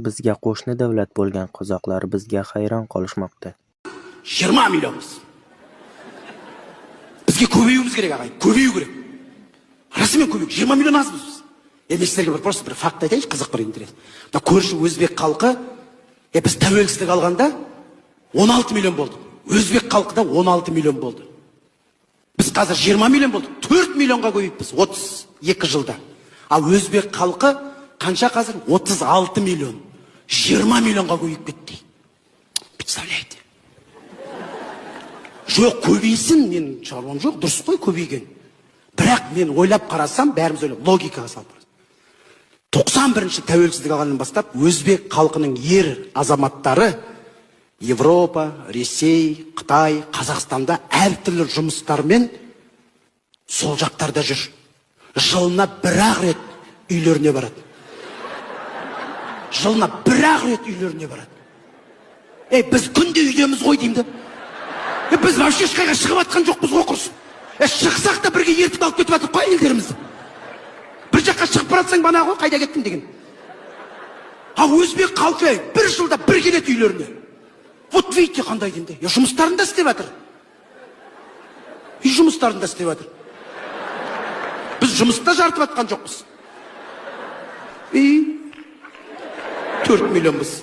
Bizga qo'shni davlat bo'lgan qozoqlar bizga hayron qolishmoqda. 20 millionmiz. Bizga ko'payishimiz kerak, ағайын. Көбею керек. Расымен көбею. 20 million азбыз biz. Мен сіздерге просто бір факт айтайыншы, қызық бір интерес. Мына көрші өзбек халқы, біз тәуелсіздік алғанда 16 million болдық. Өзбек халқы да 16 million болды. Біз қазір 20 million болдық. 4 millionға көбейіппіз 32 жылда. Ал өзбек халқы қанша қазір? 36 million. 20 millionға көбейіп кетті. Представляете? Жоқ, көбейсін, мен шаруам жоқ, дұрыс қой көбейген. Бірақ мен ойлап қарасам, бәріміз ойлап, логикаға салып қарасам. 91-ші тәуелсіздік алғаннан бастап, өзбек халқының ер азаматтары Европа, Ресей, Қытай, Қазақстанда әртүрлі жұмыстармен сол жақтарда жүр. Жылына бір-ақ рет үйлеріне барады. Жылына бір-ақ рет үйлеріне барады. Біз күнде үйдеміз ғой деймді. Біз вообще ешқайға шығып атқан жоқпыз ғой құрсын. Шықсақ та бірге ертіп алып кетіп атып қой елдерімізді. Бір жаққа шығып баратсаң бана ғой, қайда кеттің деген. Ал өзбек халқы бір жылда бір келеді үйлеріне. Вот видите қандай деймді. Жұмыстарында істеп жатыр. Үй жұмыстарында істеп жатыр. Біз жұмыста жартып атқан жоқпыз. 4 millionбыз.